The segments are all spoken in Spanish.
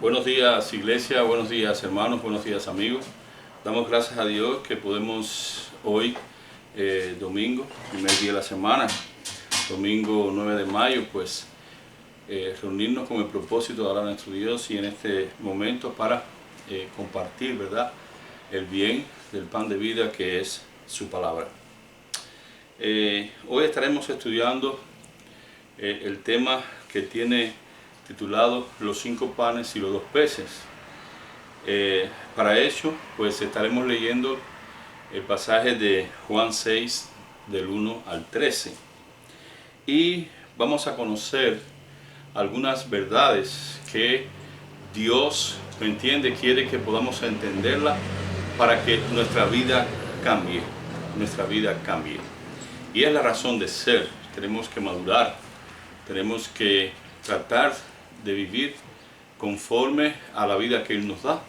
Buenos días, iglesia, buenos días, hermanos, buenos días, amigos. Damos gracias a Dios que podemos hoy, domingo, primer día de la semana, domingo 9 de mayo, pues reunirnos con el propósito de hablar a nuestro Dios y en este momento para compartir, ¿verdad?, el bien del pan de vida que es su palabra. Hoy estaremos estudiando el tema que tiene titulado Los 5 panes y los 2 peces. Para ello, pues estaremos leyendo el pasaje de Juan 6, del 1 al 13. Y vamos a conocer algunas verdades que Dios, ¿me entiende?, quiere que podamos entenderla para que nuestra vida cambie. Y es la razón de ser. Tenemos que madurar, tenemos que tratar de vivir conforme a la vida que Él nos da.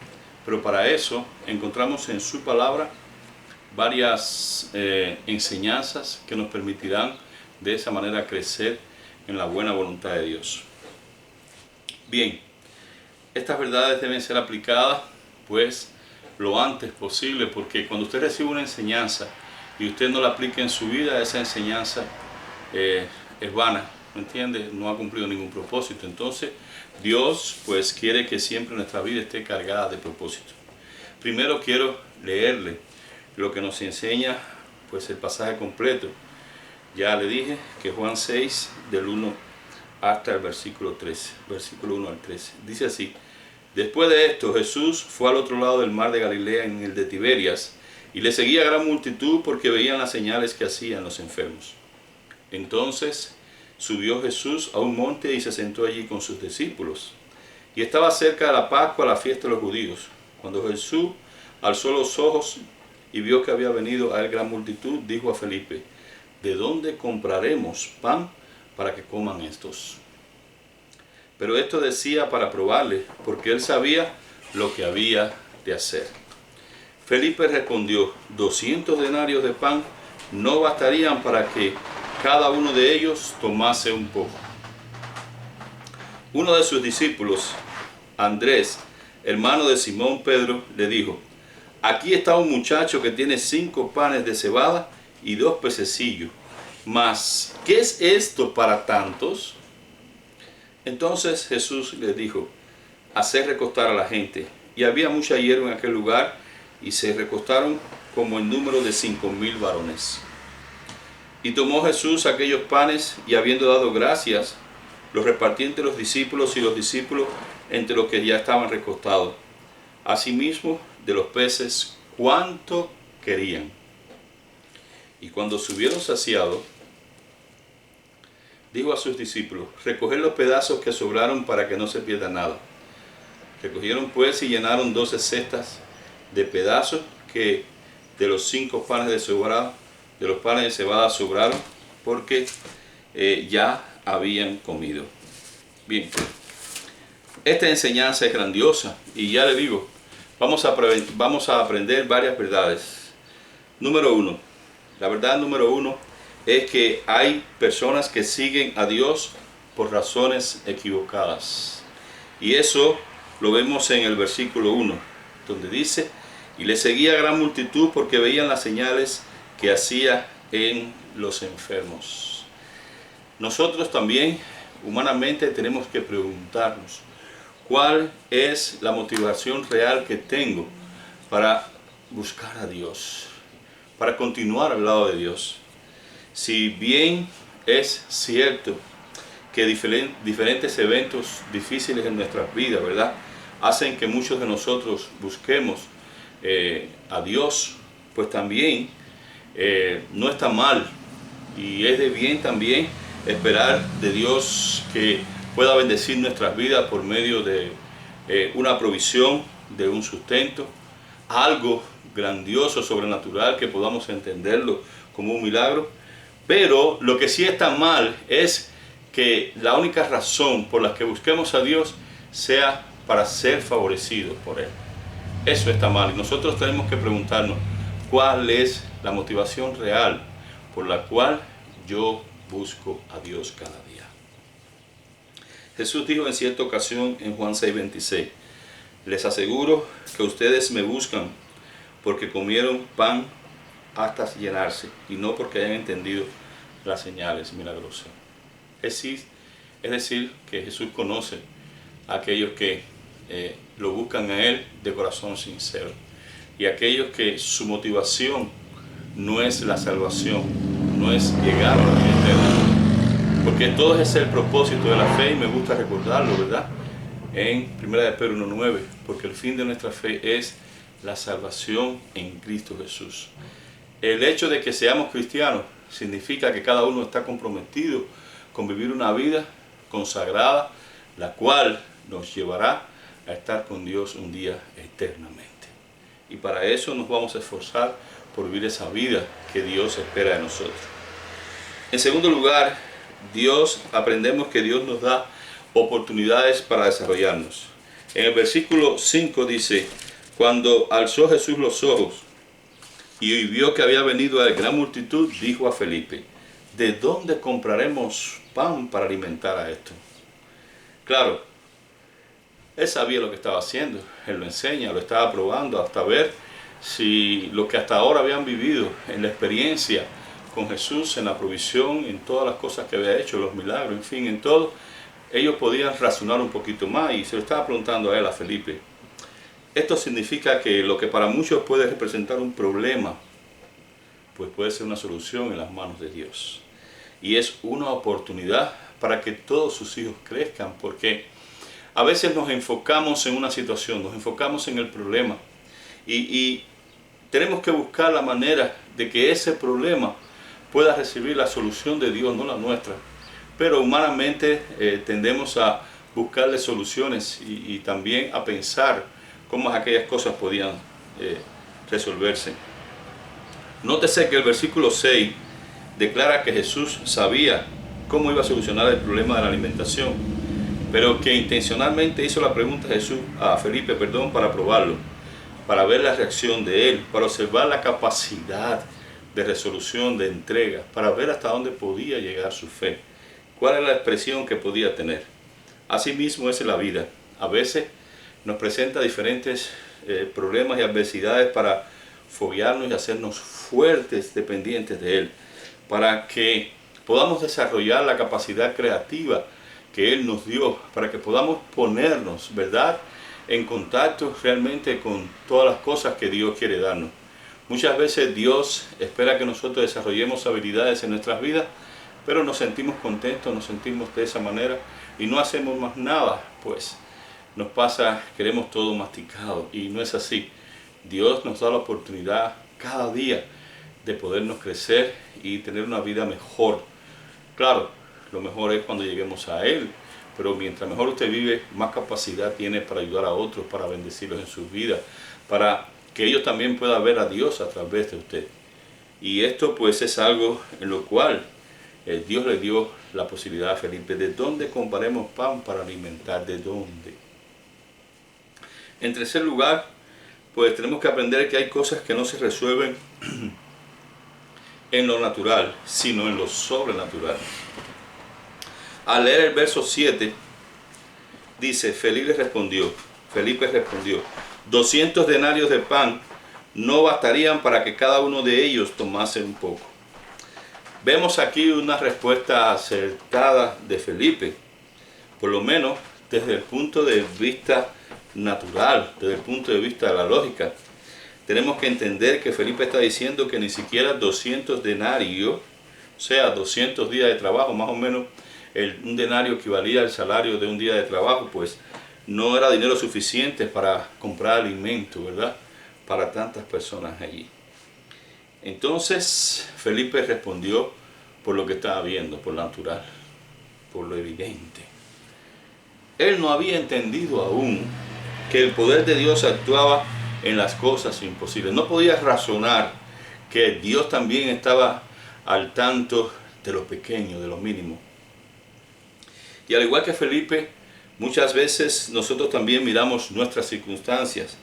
Pero para eso encontramos en su palabra varias enseñanzas que nos permitirán de esa manera crecer en la buena voluntad de Dios. Bien, estas verdades deben ser aplicadas pues lo antes posible, porque cuando usted recibe una enseñanza y usted no la aplica en su vida, esa enseñanza es vana, ¿me entiende? No ha cumplido ningún propósito. Entonces Dios pues quiere que siempre nuestra vida esté cargada de propósito. Primero quiero leerle lo que nos enseña pues el pasaje completo. Ya le dije que Juan 6 del 1 hasta el versículo 13, versículo 1 al 13. Dice así: Después de esto Jesús fue al otro lado del mar de Galilea, en el de Tiberias, y le seguía gran multitud porque veían las señales que hacían los enfermos. Entonces subió Jesús a un monte y se sentó allí con sus discípulos. Y estaba cerca de la Pascua, la fiesta de los judíos. Cuando Jesús alzó los ojos y vio que había venido a él gran multitud, dijo a Felipe: ¿De dónde compraremos pan para que coman estos? Pero esto decía para probarle, porque él sabía lo que había de hacer. Felipe respondió: 200 denarios de pan no bastarían para que cada uno de ellos tomase un poco. Uno de sus discípulos, Andrés, hermano de Simón Pedro, le dijo: Aquí está un muchacho que tiene 5 panes de cebada y 2 pececillos. Mas, ¿qué es esto para tantos? Entonces Jesús les dijo: Haced recostar a la gente. Y había mucha hierba en aquel lugar, y se recostaron como el número de 5,000 varones. Y tomó Jesús aquellos panes, y habiendo dado gracias, los repartió entre los discípulos, y los discípulos entre los que ya estaban recostados. Asimismo, de los peces, cuánto querían. Y cuando se hubieron saciado, dijo a sus discípulos: Recoged los pedazos que sobraron para que no se pierda nada. Recogieron pues y llenaron 12 cestas de pedazos que de los 5 panes de los panes de cebada sobraron, porque ya habían comido. Bien, esta enseñanza es grandiosa y ya le digo, vamos a aprender varias verdades. Número 1, la verdad número 1 es que hay personas que siguen a Dios por razones equivocadas. Y eso lo vemos en el versículo 1, donde dice: Y le seguía gran multitud porque veían las señales que hacía en los enfermos. Nosotros también, humanamente, tenemos que preguntarnos: ¿cuál es la motivación real que tengo para buscar a Dios, para continuar al lado de Dios? Si bien es cierto que diferentes eventos difíciles en nuestras vidas, ¿verdad?, hacen que muchos de nosotros busquemos a Dios, pues también no está mal y es de bien también esperar de Dios que pueda bendecir nuestras vidas por medio de una provisión, de un sustento, algo grandioso, sobrenatural, que podamos entenderlo como un milagro. Pero lo que sí está mal es que la única razón por la que busquemos a Dios sea para ser favorecidos por Él. Eso está mal y nosotros tenemos que preguntarnos: ¿cuál es la motivación real por la cual yo busco a Dios cada día? Jesús dijo en cierta ocasión en Juan 6:26, les aseguro que ustedes me buscan porque comieron pan hasta llenarse y no porque hayan entendido las señales milagrosas. Es decir, que Jesús conoce a aquellos que lo buscan a Él de corazón sincero y aquellos que su motivación no es la salvación, no es llegar a la vida eterna, porque todo ese es el propósito de la fe y me gusta recordarlo, ¿verdad? En 1 Pedro 1:9, porque el fin de nuestra fe es la salvación en Cristo Jesús. El hecho de que seamos cristianos significa que cada uno está comprometido con vivir una vida consagrada, la cual nos llevará a estar con Dios un día eternamente. Y para eso nos vamos a esforzar por vivir esa vida que Dios espera de nosotros. En segundo lugar, aprendemos que Dios nos da oportunidades para desarrollarnos. En el versículo 5 dice, cuando alzó Jesús los ojos y vio que había venido a gran multitud, dijo a Felipe, ¿de dónde compraremos pan para alimentar a esto? Claro, él sabía lo que estaba haciendo, él lo enseña, lo estaba probando hasta ver si lo que hasta ahora habían vivido en la experiencia con Jesús, en la provisión, en todas las cosas que había hecho, los milagros, en fin, en todo, ellos podían razonar un poquito más y se lo estaba preguntando a él, a Felipe. Esto significa que lo que para muchos puede representar un problema, pues puede ser una solución en las manos de Dios. Y es una oportunidad para que todos sus hijos crezcan, porque a veces nos enfocamos en una situación, nos enfocamos en el problema y tenemos que buscar la manera de que ese problema pueda recibir la solución de Dios, no la nuestra. Pero humanamente tendemos a buscarle soluciones y también a pensar cómo aquellas cosas podían resolverse. Nótese que el versículo 6 declara que Jesús sabía cómo iba a solucionar el problema de la alimentación, pero que intencionalmente hizo la pregunta a Felipe, para probarlo, para ver la reacción de él, para observar la capacidad de resolución, de entrega, para ver hasta dónde podía llegar su fe, cuál era la expresión que podía tener. Asimismo es en la vida. A veces nos presenta diferentes problemas y adversidades para foguearnos y hacernos fuertes, dependientes de Él, para que podamos desarrollar la capacidad creativa que Él nos dio, para que podamos ponernos, ¿verdad?, en contacto realmente con todas las cosas que Dios quiere darnos. Muchas veces Dios espera que nosotros desarrollemos habilidades en nuestras vidas, pero nos sentimos contentos, nos sentimos de esa manera y no hacemos más nada, pues nos pasa, queremos todo masticado y no es así. Dios nos da la oportunidad cada día de podernos crecer y tener una vida mejor. Claro, lo mejor es cuando lleguemos a Él, pero mientras mejor usted vive, más capacidad tiene para ayudar a otros, para bendecirlos en sus vidas, para que ellos también puedan ver a Dios a través de usted. Y esto pues es algo en lo cual Dios le dio la posibilidad a Felipe. ¿De dónde compraremos pan para alimentar? ¿De dónde? En tercer lugar, pues tenemos que aprender que hay cosas que no se resuelven en lo natural, sino en lo sobrenatural. Al leer el verso 7, dice, Felipe respondió, 200 denarios de pan no bastarían para que cada uno de ellos tomase un poco. Vemos aquí una respuesta acertada de Felipe, por lo menos desde el punto de vista natural, desde el punto de vista de la lógica. Tenemos que entender que Felipe está diciendo que ni siquiera 200 denarios, o sea, 200 días de trabajo, más o menos un denario equivalía al salario de un día de trabajo, pues no era dinero suficiente para comprar alimento, ¿verdad?, para tantas personas allí. Entonces Felipe respondió por lo que estaba viendo, por lo natural, por lo evidente. Él no había entendido aún que el poder de Dios actuaba en las cosas imposibles. No podía razonar que Dios también estaba al tanto de lo pequeño, de lo mínimo. Y al igual que Felipe, muchas veces nosotros también miramos nuestras circunstancias,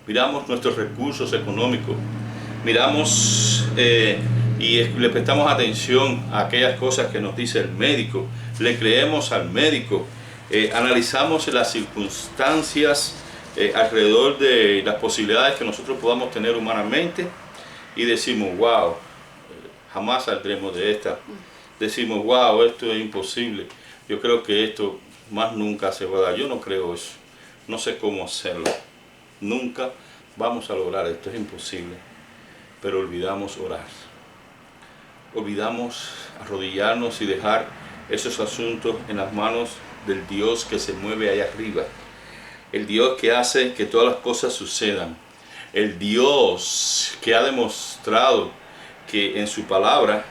miramos nuestros recursos económicos, miramos y le prestamos atención a aquellas cosas que nos dice el médico, le creemos al médico Analizamos las circunstancias alrededor de las posibilidades que nosotros podamos tener humanamente y decimos, wow, jamás saldremos de esta. Decimos, wow, esto es imposible. Yo creo que esto más nunca se va a dar. Yo no creo eso. No sé cómo hacerlo. Nunca vamos a lograr esto. Es imposible. Pero olvidamos orar. Olvidamos arrodillarnos y dejar esos asuntos en las manos del Dios que se mueve allá arriba. El Dios que hace que todas las cosas sucedan. El Dios que ha demostrado que en su palabra,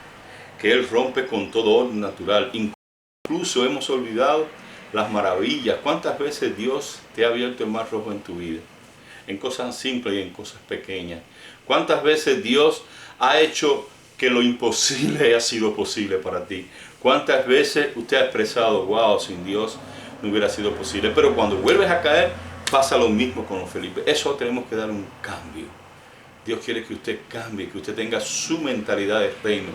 que Él rompe con todo orden natural. Incluso hemos olvidado las maravillas. ¿Cuántas veces Dios te ha abierto el mar rojo en tu vida? En cosas simples y en cosas pequeñas. ¿Cuántas veces Dios ha hecho que lo imposible haya sido posible para ti? ¿Cuántas veces usted ha expresado, wow, sin Dios no hubiera sido posible? Pero cuando vuelves a caer, pasa lo mismo con los Felipe. Eso tenemos que dar un cambio. Dios quiere que usted cambie, que usted tenga su mentalidad de reino.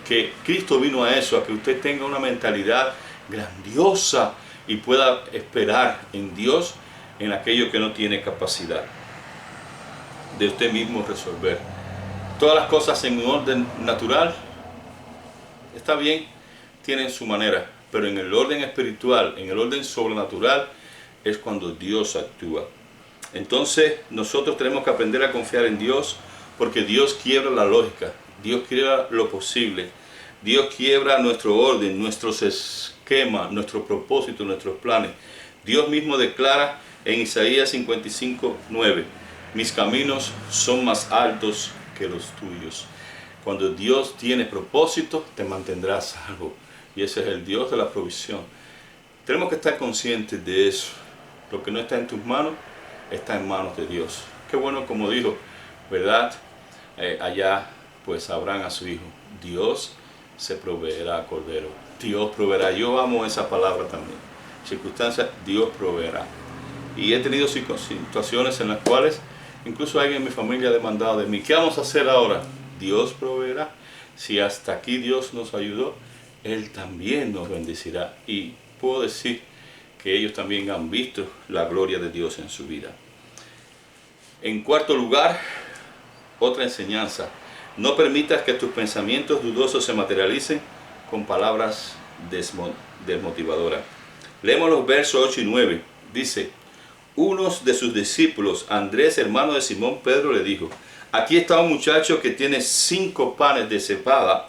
Que Cristo vino a eso, a que usted tenga una mentalidad grandiosa y pueda esperar en Dios en aquello que no tiene capacidad de usted mismo resolver. Todas las cosas en un orden natural, está bien, tienen su manera, pero en el orden espiritual, en el orden sobrenatural, es cuando Dios actúa. Entonces nosotros tenemos que aprender a confiar en Dios, porque Dios quiebra la lógica, Dios quiebra lo posible, Dios quiebra nuestro orden, nuestros esquemas, nuestros propósitos, nuestros planes. Dios mismo declara en Isaías 55:9, mis caminos son más altos que los tuyos. Cuando Dios tiene propósito, te mantendrá a salvo. Y ese es el Dios de la provisión. Tenemos que estar conscientes de eso. Lo que no está en tus manos, está en manos de Dios. Qué bueno, como dijo, ¿verdad? Allá, pues Abraham a su hijo. Dios se proveerá a cordero. Dios proveerá. Yo amo esa palabra también. Circunstancias, Dios proveerá. Y he tenido situaciones en las cuales incluso alguien en mi familia ha demandado de mí, ¿qué vamos a hacer ahora? Dios proveerá. Si hasta aquí Dios nos ayudó, Él también nos bendecirá. Y puedo decir que ellos también han visto la gloria de Dios en su vida. En cuarto lugar, otra enseñanza. No permitas que tus pensamientos dudosos se materialicen con palabras desmotivadoras. Leemos los versos 8 y 9. Dice, uno de sus discípulos, Andrés, hermano de Simón Pedro, le dijo, aquí está un muchacho que tiene 5 panes de cebada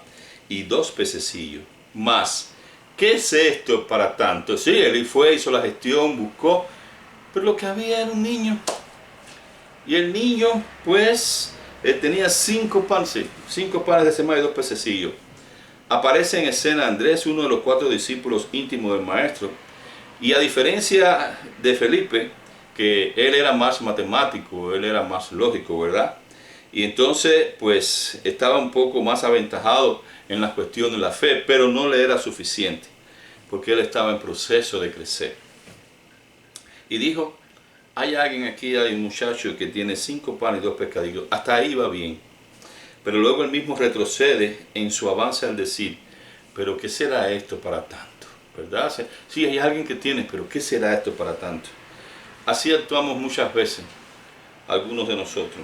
y 2 pececillos. Más, ¿qué es esto para tanto? Sí, él fue, hizo la gestión, buscó, pero lo que había era un niño. Y el niño, pues, tenía 5 panes de cebada y 2 pececillos. Aparece en escena Andrés, uno de los 4 discípulos íntimos del maestro. Y a diferencia de Felipe, que él era más matemático, él era más lógico, ¿verdad? Y entonces, pues, estaba un poco más aventajado en las cuestiones de la fe, pero no le era suficiente, porque él estaba en proceso de crecer. Y dijo, hay alguien aquí, hay un muchacho que tiene 5 panes y 2 pescadillos, hasta ahí va bien. Pero luego él mismo retrocede en su avance al decir, pero ¿qué será esto para tanto? ¿Verdad? Sí, hay alguien que tiene, pero ¿qué será esto para tanto? Así actuamos muchas veces, algunos de nosotros.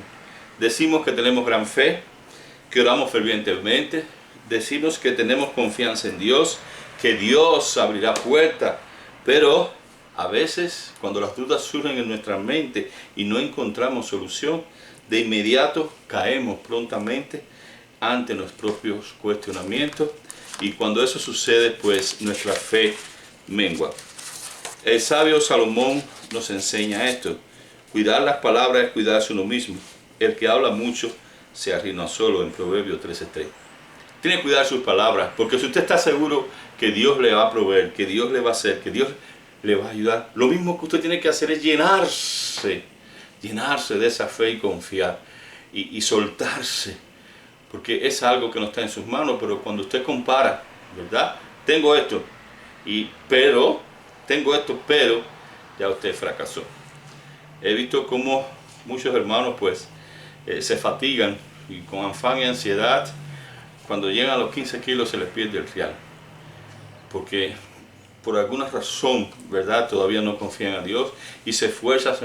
Decimos que tenemos gran fe, que oramos fervientemente, decimos que tenemos confianza en Dios, que Dios abrirá puertas, pero a veces cuando las dudas surgen en nuestra mente y no encontramos solución, de inmediato caemos prontamente ante nuestros propios cuestionamientos y cuando eso sucede, pues nuestra fe mengua. El sabio Salomón nos enseña esto. Cuidar las palabras es cuidarse uno mismo. El que habla mucho se arruina solo, en Proverbios 13:3. Tiene que cuidar sus palabras, porque si usted está seguro que Dios le va a proveer, que Dios le va a hacer, que Dios le va a ayudar, lo mismo que usted tiene que hacer es llenarse de esa fe y confiar y soltarse, porque es algo que no está en sus manos, pero cuando usted compara, ¿verdad? Tengo esto, pero ya usted fracasó. He visto cómo muchos hermanos pues se fatigan y con afán y ansiedad, cuando llegan a los 15 kilos se les pierde el real, porque por alguna razón, ¿verdad?, todavía no confían a Dios y se esfuerza,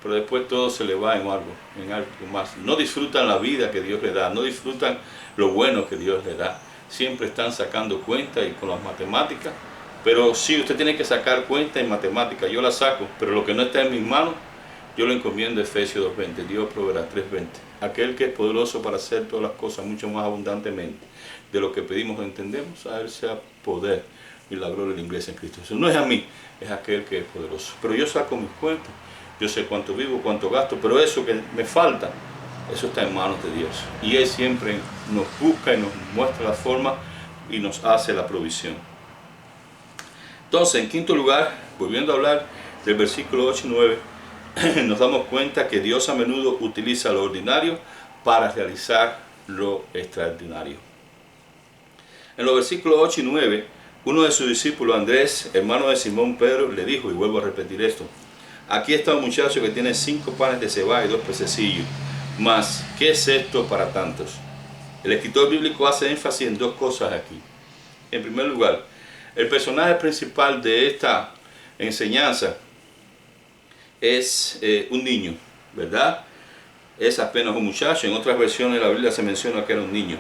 pero después todo se le va en algo más. No disfrutan la vida que Dios le da, no disfrutan lo bueno que Dios le da. Siempre están sacando cuenta y con las matemáticas, pero sí, usted tiene que sacar cuenta en matemáticas, yo la saco, pero lo que no está en mis manos, yo lo encomiendo a Efesios 2:20, Dios proveerá 3:20. Aquel que es poderoso para hacer todas las cosas mucho más abundantemente de lo que pedimos o entendemos, a Él sea poder y la gloria de la iglesia en Cristo. Eso no es a mí, es aquel que es poderoso. Pero yo saco mis cuentas, yo sé cuánto vivo, cuánto gasto, pero eso que me falta, eso está en manos de Dios. Y Él siempre nos busca y nos muestra la forma y nos hace la provisión. Entonces, en quinto lugar, volviendo a hablar del versículo 8 y 9, nos damos cuenta que Dios a menudo utiliza lo ordinario para realizar lo extraordinario. En los versículos 8 y 9, uno de sus discípulos, Andrés, hermano de Simón Pedro, le dijo, y vuelvo a repetir esto: aquí está un muchacho que tiene 5 panes de cebada y 2 pececillos, mas ¿qué es esto para tantos? El escritor bíblico hace énfasis en 2 cosas aquí. En primer lugar, el personaje principal de esta enseñanza es un niño, ¿verdad? Es apenas un muchacho. En otras versiones de la Biblia se menciona que era un niño.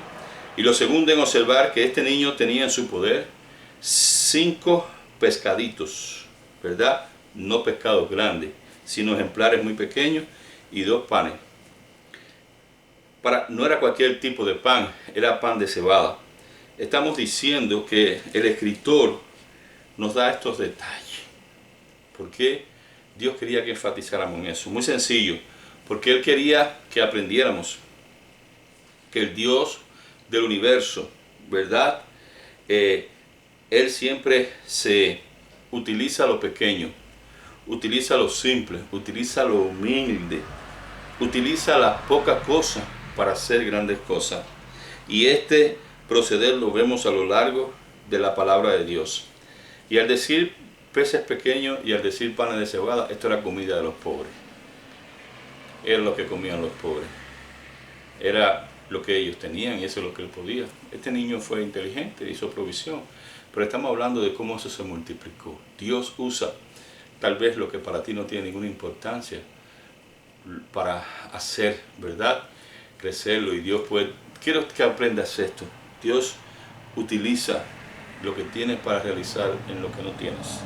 Y lo segundo en observar que este niño tenía en su poder 5 pescaditos, ¿verdad? No pescados grandes, sino ejemplares muy pequeños y 2 panes. No era cualquier tipo de pan, era pan de cebada. Estamos diciendo que el escritor nos da estos detalles. ¿Por qué Dios quería que enfatizáramos en eso? Muy sencillo, porque Él quería que aprendiéramos que el Dios del universo, ¿verdad? Él siempre se utiliza lo pequeño, utiliza lo simple, utiliza lo humilde, utiliza las pocas cosas para hacer grandes cosas. Y este proceder lo vemos a lo largo de la palabra de Dios. Y al decir peces pequeños y al decir panes de cebada, esto era comida de los pobres. Era lo que comían los pobres. Era lo que ellos tenían y eso es lo que él podía. Este niño fue inteligente, hizo provisión. Pero estamos hablando de cómo eso se multiplicó. Dios usa tal vez lo que para ti no tiene ninguna importancia para hacer, ¿verdad?, crecerlo. Y Dios puede... Quiero que aprendas esto. Dios utiliza lo que tienes para realizar en lo que no tienes.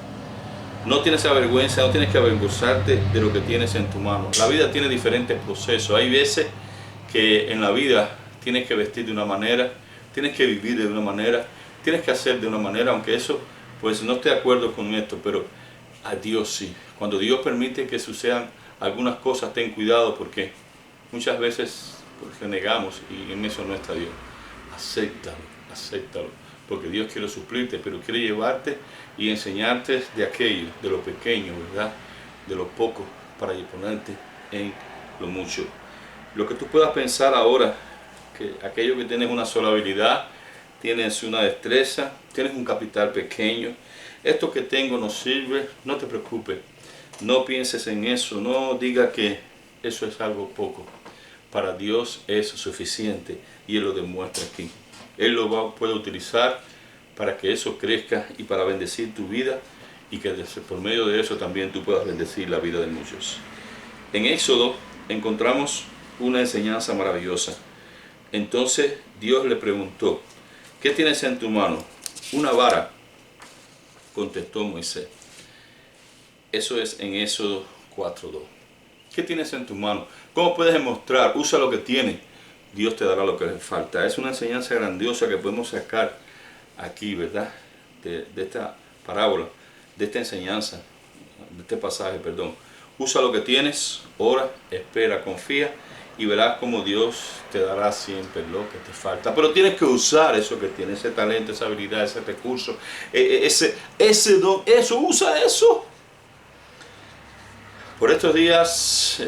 No tienes vergüenza, no tienes que avergonzarte de lo que tienes en tu mano. La vida tiene diferentes procesos. Hay veces que en la vida tienes que vestir de una manera, tienes que vivir de una manera, tienes que hacer de una manera, aunque eso, pues no esté de acuerdo con esto, pero a Dios sí. Cuando Dios permite que sucedan algunas cosas, ten cuidado, porque muchas veces pues, renegamos y en eso no está Dios. Acéptalo, porque Dios quiere suplirte, pero quiere llevarte y enseñarte de aquello, de lo pequeño, ¿verdad?, de lo poco, para ponerte en lo mucho. Lo que tú puedas pensar ahora, que aquello que tienes una sola habilidad, tienes una destreza, tienes un capital pequeño, esto que tengo no sirve, no te preocupes, no pienses en eso, no digas que eso es algo poco. Para Dios es suficiente y Él lo demuestra aquí. Él puede utilizar para que eso crezca y para bendecir tu vida y que por medio de eso también tú puedas bendecir la vida de muchos. En Éxodo encontramos una enseñanza maravillosa. Entonces Dios le preguntó: ¿qué tienes en tu mano? Una vara, contestó Moisés. Eso es en Éxodo 4:2. ¿Qué tienes en tu mano? ¿Cómo puedes demostrar? Usa lo que tienes. Dios te dará lo que le falta. Es una enseñanza grandiosa que podemos sacar aquí, ¿verdad? De esta parábola, de esta enseñanza, de este pasaje, perdón. Usa lo que tienes, ora, espera, confía y verás cómo Dios te dará siempre lo que te falta. Pero tienes que usar eso que tienes, ese talento, esa habilidad, ese recurso, ese don, eso, usa eso. Por estos días,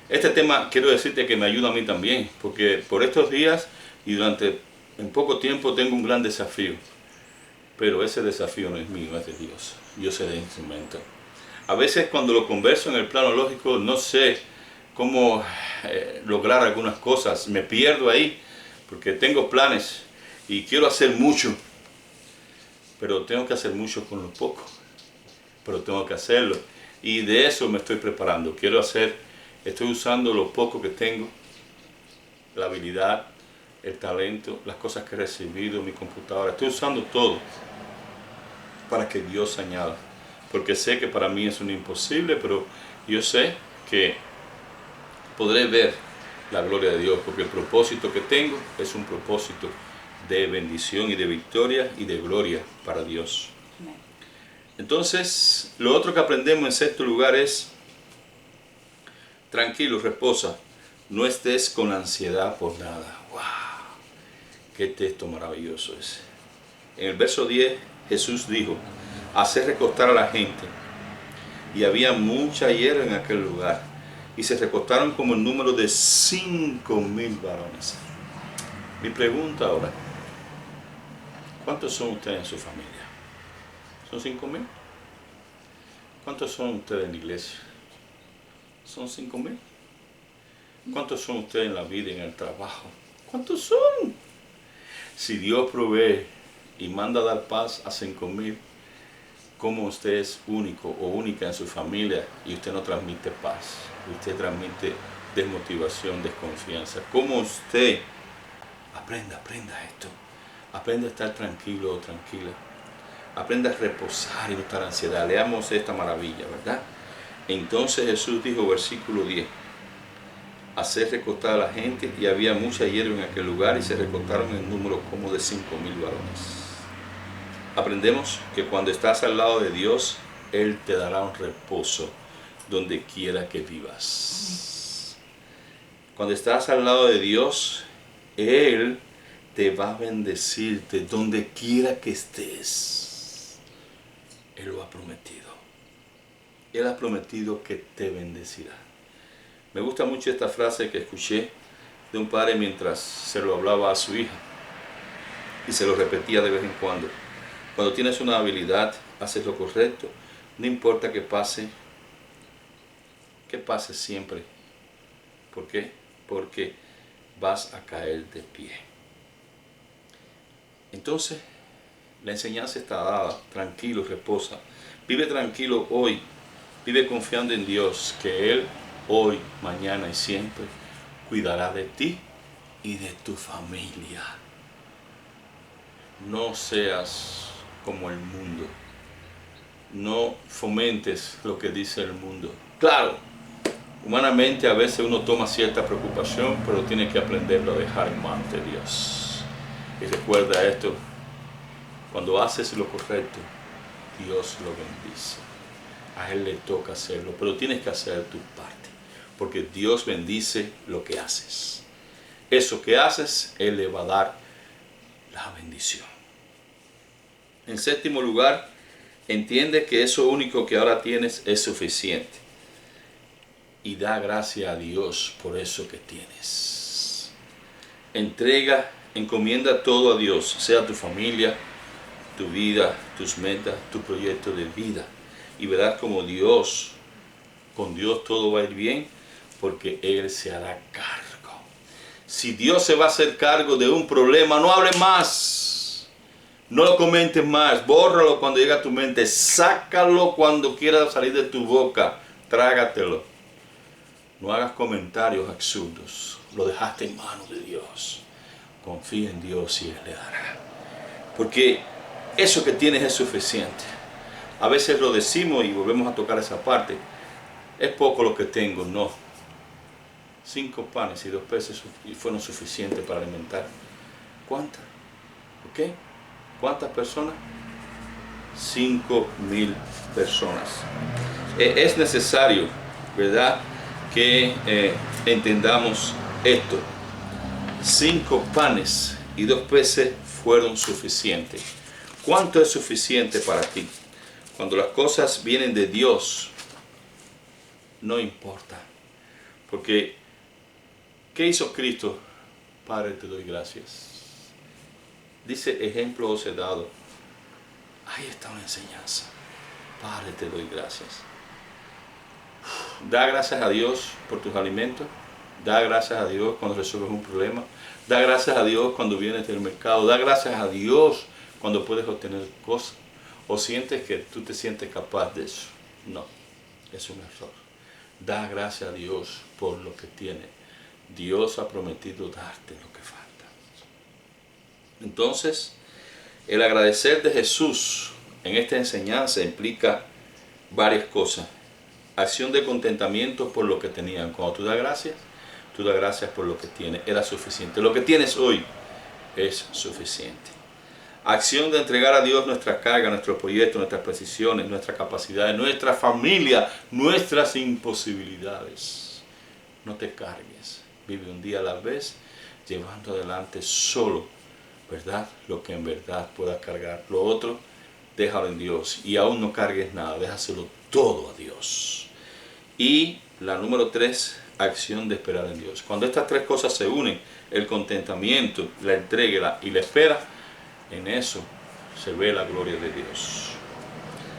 este tema quiero decirte que me ayuda a mí también, porque por estos días y en poco tiempo tengo un gran desafío. Pero ese desafío no es mío, es de Dios. Yo seré instrumento. A veces cuando lo converso en el plano lógico, no sé cómo lograr algunas cosas. Me pierdo ahí porque tengo planes y quiero hacer mucho. pero tengo que hacer mucho con lo poco. Pero tengo que hacerlo. Y de eso me estoy preparando. Estoy usando lo poco que tengo, la habilidad, el talento, las cosas que he recibido, mi computadora. Estoy usando todo para que Dios añada. Porque sé que para mí es un imposible, pero yo sé que podré ver la gloria de Dios, porque el propósito que tengo es un propósito de bendición y de victoria y de gloria para Dios. Entonces, lo otro que aprendemos en sexto lugar es: tranquilo, reposa, no estés con ansiedad por nada. ¡Wow! ¡Qué texto maravilloso ese! En el verso 10, Jesús dijo: haced recostar a la gente. Y había mucha hierba en aquel lugar, y se recostaron como el número de 5,000 varones. Mi pregunta ahora: ¿cuántos son ustedes en su familia? ¿Son 5,000? ¿Cuántos son ustedes en la iglesia? ¿Son 5,000? ¿Cuántos son ustedes en la vida y en el trabajo? ¿Cuántos son? Si Dios provee y manda a dar paz a 5,000, ¿cómo usted es único o única en su familia y usted no transmite paz? Usted transmite desmotivación, desconfianza. ¿Cómo usted aprenda esto? Aprenda a estar tranquilo o tranquila. Aprenda a reposar y no estar en ansiedad. Leamos esta maravilla, ¿verdad? Entonces Jesús dijo, versículo 10, hacer recostar a la gente, y había mucha hierba en aquel lugar, y se recostaron en número como de 5,000 varones. Aprendemos que cuando estás al lado de Dios, Él te dará un reposo donde quiera que vivas. Cuando estás al lado de Dios, Él te va a bendecirte donde quiera que estés. Él lo ha prometido. Él ha prometido que te bendecirá. Me gusta mucho esta frase que escuché de un padre mientras se lo hablaba a su hija, y se lo repetía de vez en cuando. Cuando tienes una habilidad, haces lo correcto, no importa que pase siempre. ¿Por qué? Porque vas a caer de pie. Entonces, la enseñanza está dada. Tranquilo, reposa. Vive tranquilo hoy. Vive confiando en Dios, que Él hoy, mañana y siempre cuidará de ti y de tu familia. No seas como el mundo. No fomentes lo que dice el mundo. Claro, humanamente a veces uno toma cierta preocupación, pero tiene que aprenderlo a dejar en manos de Dios. Y recuerda esto: cuando haces lo correcto, Dios lo bendice. A Él le toca hacerlo, pero tienes que hacer tu parte, porque Dios bendice lo que haces. Eso que haces, Él le va a dar la bendición. En séptimo lugar, entiende que eso único que ahora tienes es suficiente. Y da gracias a Dios por eso que tienes. Encomienda todo a Dios, sea tu familia, tu vida, tus metas, tu proyecto de vida. Y verás como con Dios todo va a ir bien, porque Él se hará cargo. Si Dios se va a hacer cargo de un problema, no hables más. No lo comentes más. Bórralo cuando llegue a tu mente. Sácalo cuando quiera salir de tu boca. Trágatelo. No hagas comentarios absurdos. Lo dejaste en manos de Dios. Confía en Dios y Él le dará. Porque eso que tienes es suficiente. A veces lo decimos y volvemos a tocar esa parte. Es poco lo que tengo. No. 5 panes y 2 peces fueron suficientes para alimentar. ¿Cuántas? ¿Ok? ¿Cuántas personas? 5,000 personas. Es necesario, ¿verdad?, que entendamos esto. 5 panes y 2 peces fueron suficientes. ¿Cuánto es suficiente para ti? Cuando las cosas vienen de Dios, no importa. Porque, ¿qué hizo Cristo? Padre, te doy gracias. Dice, ejemplo os he dado. Ahí está una enseñanza. Padre, te doy gracias. Da gracias a Dios por tus alimentos. Da gracias a Dios cuando resuelves un problema. Da gracias a Dios cuando vienes del mercado. Da gracias a Dios cuando puedes obtener cosas o sientes que tú te sientes capaz de eso. No, es un error. Da gracias a Dios por lo que tiene. Dios ha prometido darte lo que falta. Entonces, el agradecer de Jesús en esta enseñanza implica varias cosas. Acción de contentamiento por lo que tenían. Cuando tú das gracias por lo que tienes. Era suficiente. Lo que tienes hoy es suficiente. Acción de entregar a Dios nuestra carga, nuestros proyectos, nuestras precisiones, nuestras capacidades, nuestra familia, nuestras imposibilidades. No te cargues. Vive un día a la vez, llevando adelante solo, ¿verdad?, lo que en verdad puedas cargar. Lo otro, déjalo en Dios. Y aún no cargues nada, déjaselo todo a Dios. Y la número 3, acción de esperar en Dios. Cuando estas 3 cosas se unen, el contentamiento, la entrega y la espera, en eso se ve la gloria de Dios.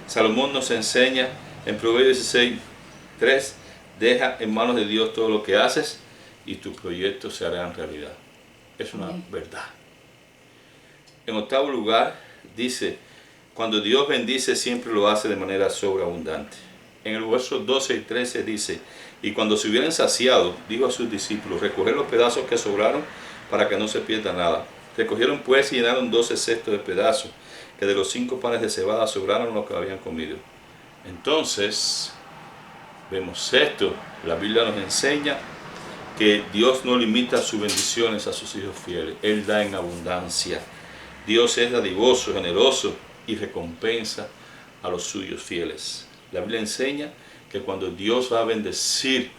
Salomón nos enseña en Proverbios 16:3, deja en manos de Dios todo lo que haces y tus proyectos se harán realidad. Es una verdad. En 8º lugar, dice, cuando Dios bendice siempre lo hace de manera sobreabundante. En el verso 12 y 13 dice, y cuando se hubieran saciado, dijo a sus discípulos, recoger los pedazos que sobraron para que no se pierda nada. Recogieron pues y llenaron 12 cestos de pedazos, que de los 5 panes de cebada sobraron lo que habían comido. Entonces, vemos esto. La Biblia nos enseña que Dios no limita sus bendiciones a sus hijos fieles. Él da en abundancia. Dios es dadivoso, generoso y recompensa a los suyos fieles. La Biblia enseña que cuando Dios va a bendecir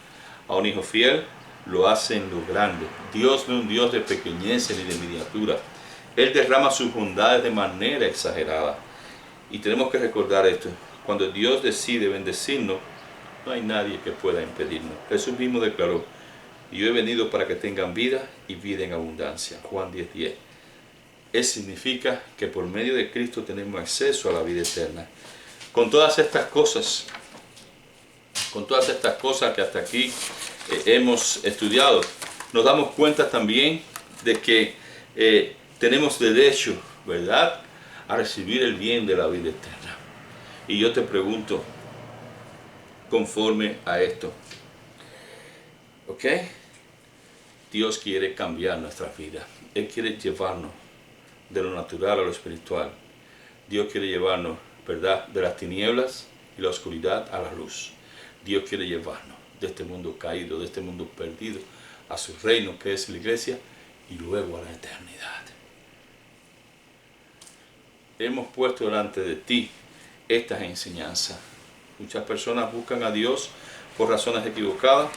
a un hijo fiel, lo hace en lo grande. Dios no es un Dios de pequeñez ni de miniatura. Él derrama sus bondades de manera exagerada. Y tenemos que recordar esto. Cuando Dios decide bendecirnos, no hay nadie que pueda impedirnos. Jesús mismo declaró, yo he venido para que tengan vida y vida en abundancia. Juan 10:10. Eso significa que por medio de Cristo tenemos acceso a la vida eterna. Con todas estas cosas que hasta aquí hemos estudiado, nos damos cuenta también de que tenemos derecho, ¿verdad?, a recibir el bien de la vida eterna. Y yo te pregunto, conforme a esto, ¿ok? Dios quiere cambiar nuestra vida. Él quiere llevarnos de lo natural a lo espiritual. Dios quiere llevarnos, ¿verdad?, de las tinieblas y la oscuridad a la luz. Dios quiere llevarnos de este mundo caído, de este mundo perdido, a su reino, que es la iglesia, y luego a la eternidad. Hemos puesto delante de ti estas enseñanzas. Muchas personas buscan a Dios por razones equivocadas.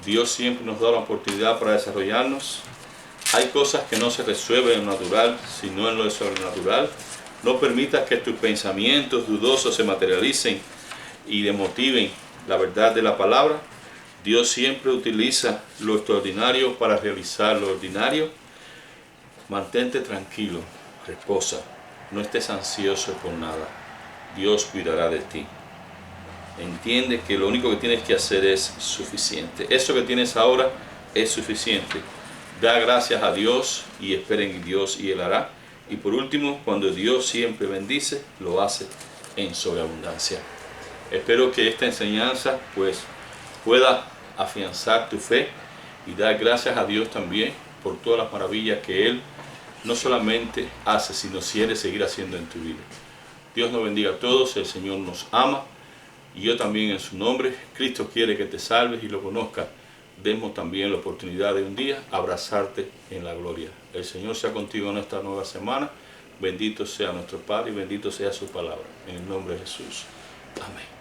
Dios siempre nos da la oportunidad para desarrollarnos. Hay cosas que no se resuelven en lo natural, sino en lo sobrenatural. No permitas que tus pensamientos dudosos se materialicen y demotiven la verdad de la palabra. Dios siempre utiliza lo extraordinario para realizar lo ordinario. Mantente tranquilo, reposa, no estés ansioso por nada. Dios cuidará de ti. Entiende que lo único que tienes que hacer es suficiente. Eso que tienes ahora es suficiente. Da gracias a Dios y espera en Dios y Él hará. Y por último, cuando Dios siempre bendice, lo hace en sobreabundancia. Espero que esta enseñanza pues pueda afianzar tu fe y dar gracias a Dios también por todas las maravillas que Él no solamente hace, sino quiere seguir haciendo en tu vida. Dios nos bendiga a todos, el Señor nos ama y yo también en su nombre. Cristo quiere que te salves y lo conozcas. Demos también la oportunidad de un día abrazarte en la gloria. El Señor sea contigo en esta nueva semana. Bendito sea nuestro Padre y bendito sea su palabra. En el nombre de Jesús. Amén.